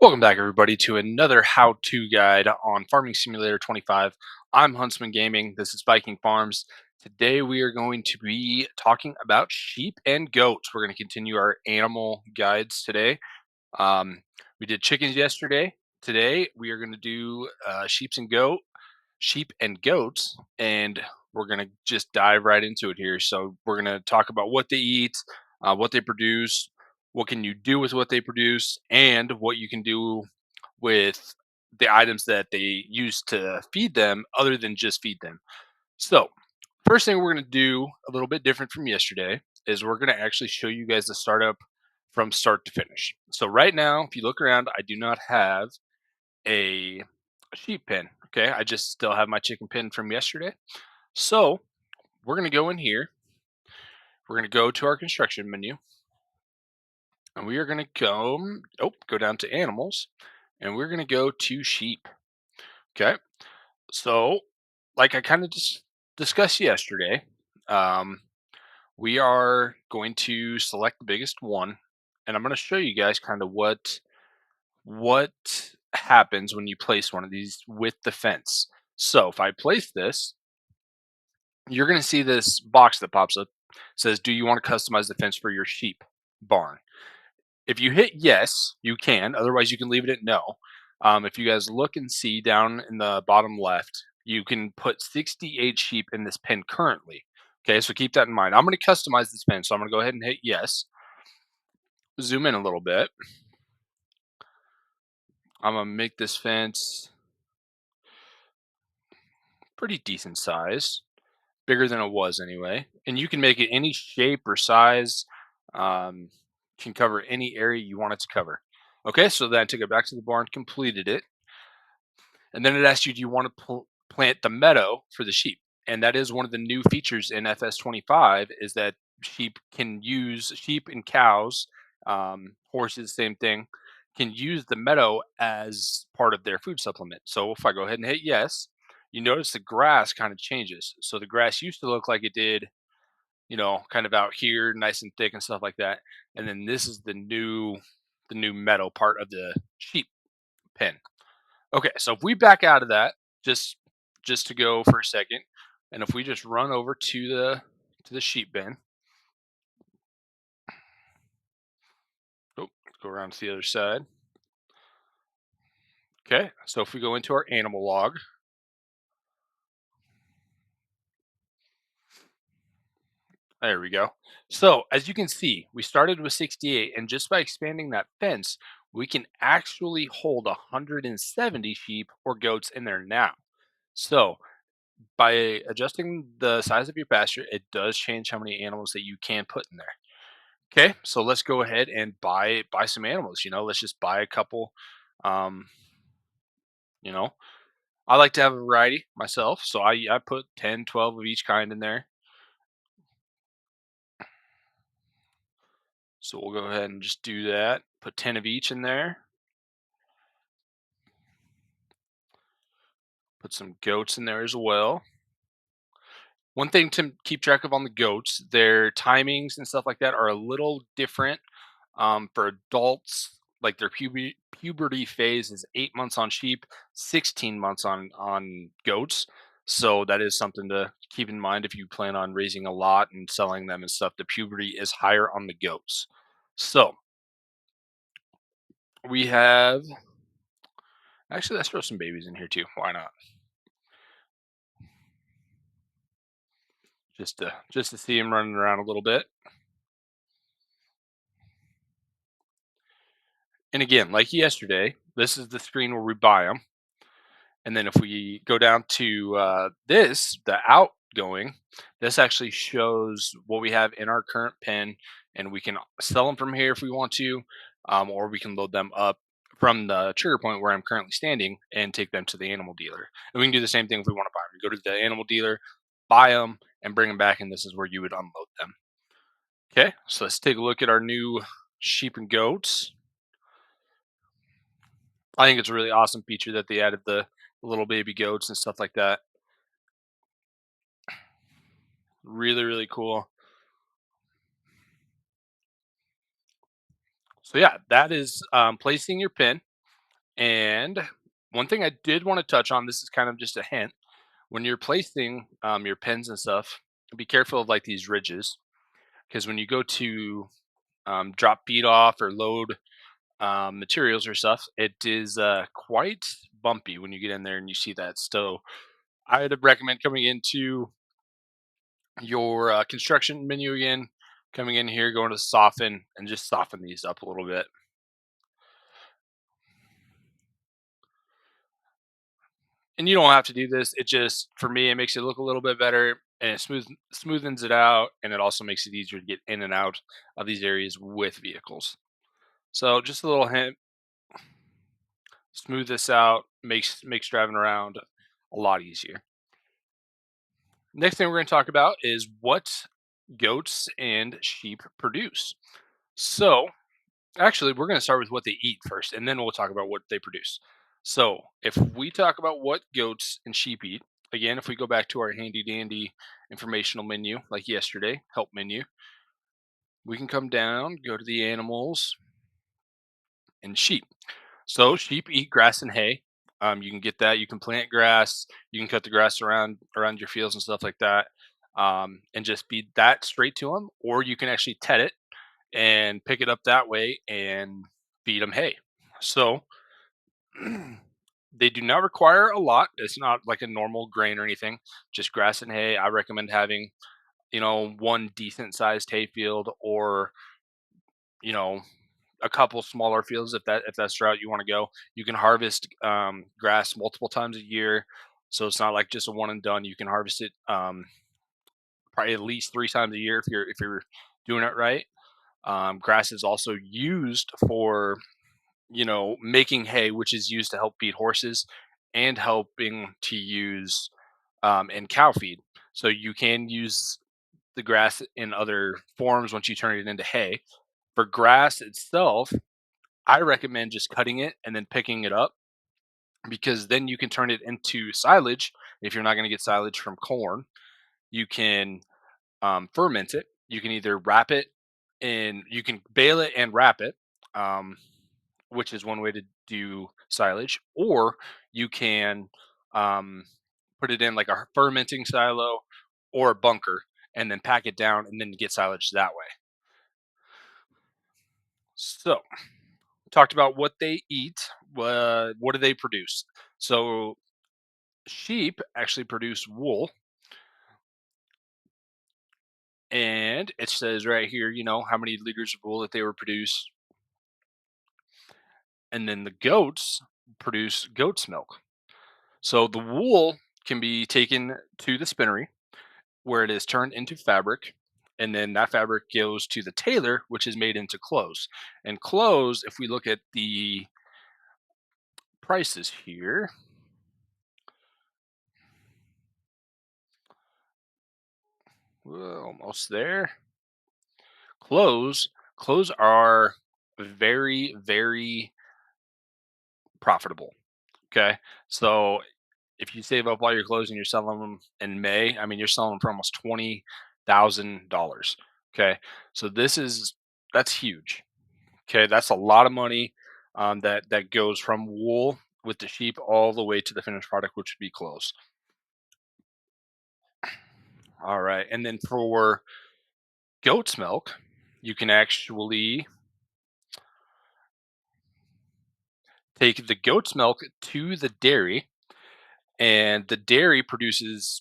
Welcome back, everybody, to another how-to guide on Farming Simulator 25. I'm Huntsman Gaming. This is Viking Farms. Today, we are going to be talking about sheep and goats. We're going to continue our animal guides today. Um, we did chickens yesterday. Today, we are going to do sheep and goats, and we're going to just dive right into it here. So, we're going to talk about what they eat, what they produce, what can you do with what they produce, and what you can do with the items that they use to feed them other than just feed them. So, first thing we're going to do a little bit different from yesterday is we're going to actually show you guys the startup from start to finish. So, right now, if you look around, I do not have a sheep pen. Okay, I just still have my chicken pen from yesterday. So, we're going to go in here. We're going to go to our construction menu and we are going to go down to animals and we're going to go to sheep. Okay. So, like I kind of just discussed yesterday, um, we are going to select the biggest one, and I'm going to show you guys kind of what happens when you place one of these with the fence. So, if I place this, you're going to see this box that pops up says, "Do you want to customize the fence for your sheep barn?" If you hit yes, you can. Otherwise, you can leave it at no. If you guys look and see down in the bottom left, you can put 68 sheep in this pen currently. Okay, so keep that in mind. I'm going to customize this pen, so I'm going to go ahead and hit yes. Zoom in a little bit. I'm going to make this fence pretty decent size, bigger than it was anyway. And you can make it any shape or size. Um, can cover any area you want it to cover. Okay, so then I took it back to the barn, completed it. And then it asks you, do you want to plant the meadow for the sheep? And that is one of the new features in FS25 is that sheep and cows, horses, same thing, can use the meadow as part of their food supplement. So if I go ahead and hit yes, you notice the grass kind of changes. So the grass used to look like it did, kind of out here, nice and thick and stuff like that. And then this is the new meadow part of the sheep pen. Okay, so if we back out of that, just just to go for a second, and if we just run over to the sheep bin, go around to the other side. Okay, so if we go into our animal log, there we go. So as you can see, we started with 68, and just by expanding that fence, we can actually hold 170 sheep or goats in there now. So by adjusting the size of your pasture, it does change how many animals that you can put in there. Okay, so let's go ahead and buy some animals. Let's just buy a couple. Um, you know, I like to have a variety myself, so I put 10, 12 of each kind in there. So we'll go ahead and just do that. Put 10 of each in there. Put some goats in there as well. One thing to keep track of on the goats, their timings and stuff like that are a little different. For adults, like their puberty phase is 8 months on sheep, 16 months on goats. So that is something to keep in mind if you plan on raising a lot and selling them and stuff. The puberty is higher on the goats. So we have actually let's throw some babies in here too. Why not? Just to see them running around a little bit. And again, like yesterday, this is the screen where we buy them. And then if we go down to the outgoing, this actually shows what we have in our current pen, and we can sell them from here if we want to, or we can load them up from the trigger point where I'm currently standing and take them to the animal dealer. And we can do the same thing if we want to buy them. We go to the animal dealer, buy them, and bring them back, and this is where you would unload them. Okay, so let's take a look at our new sheep and goats. I think it's a really awesome feature that they added the little baby goats and stuff like that. Really, really cool. So yeah, that is placing your pin. And one thing I did want to touch on, this is kind of just a hint. When you're placing your pins and stuff, be careful of like these ridges because when you go to drop feed off or load materials or stuff, it is quite bumpy when you get in there and you see that. So I'd recommend coming into your construction menu again, coming in here, going to soften, and just soften these up a little bit. And you don't have to do this. It just, for me, it makes it look a little bit better and it smoothens it out, and it also makes it easier to get in and out of these areas with vehicles. So just a little hint: smooth this out, makes driving around a lot easier. Next thing we're going to talk about is what goats and sheep produce. So, actually, we're going to start with what they eat first, and then we'll talk about what they produce. So, if we talk about what goats and sheep eat, again, if we go back to our handy dandy informational menu like yesterday, help menu, we can come down, go to the animals and sheep. So sheep eat grass and hay. You can get that. You can plant grass. You can cut the grass around your fields and stuff like that, and just feed that straight to them. Or you can actually tet it and pick it up that way and feed them hay. So they do not require a lot. It's not like a normal grain or anything. Just grass and hay. I recommend having one decent sized hay field, or you know a couple smaller fields if that's the route you want to go. You can harvest grass multiple times a year, so it's not like just a one and done. You can harvest it probably at least 3 times a year if you're doing it right. Grass is also used for making hay, which is used to help feed horses and helping to use in cow feed. So you can use the grass in other forms once you turn it into hay. For grass itself, I recommend just cutting it and then picking it up, because then you can turn it into silage. If you're not going to get silage from corn, you can ferment it. You can either wrap it and you can bale it and wrap it, um, which is one way to do silage, or you can um, put it in like a fermenting silo or a bunker and then pack it down and then get silage that way. So, talked about what they eat. What do they produce? So, sheep actually produce wool, and it says right here, how many liters of wool that they were produce, and then the goats produce goat's milk. So the wool can be taken to the spinnery where it is turned into fabric, and then that fabric goes to the tailor, which is made into clothes. And clothes, if we look at the prices here, almost there. Clothes are very, very profitable. Okay. So if you save up all your clothes and you're selling them in May, I mean, you're selling them for almost $20,000. Okay. So that's huge. Okay. That's a lot of money that goes from wool with the sheep all the way to the finished product, which would be clothes. All right. And then for goat's milk, you can actually take the goat's milk to the dairy, and the dairy produces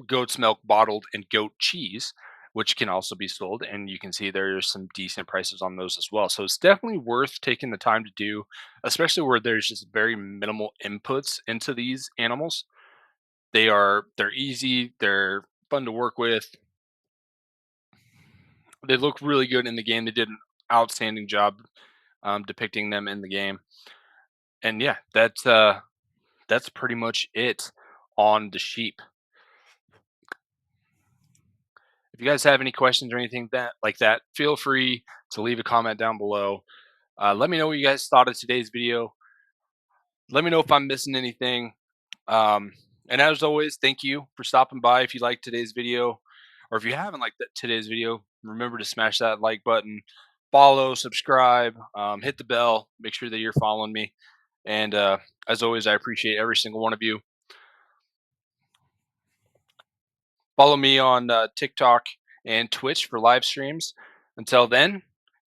goat's milk bottled in goat cheese, which can also be sold. And you can see there's some decent prices on those as well. So it's definitely worth taking the time to do, especially where there's just very minimal inputs into these animals. They're easy, they're fun to work with. They look really good in the game. They did an outstanding job depicting them in the game. And yeah, that's pretty much it on the sheep. If you guys have any questions or anything that, feel free to leave a comment down below. Let me know what you guys thought of today's video. Let me know if I'm missing anything. Um, and as always, thank you for stopping by. If you liked today's video, or if you haven't liked today's video, remember to smash that like button. follow, subscribe, hit the bell, make sure that you're following me. And as always, I appreciate every single one of you. Follow me on TikTok and Twitch for live streams. Until then,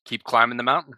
keep climbing the mountain.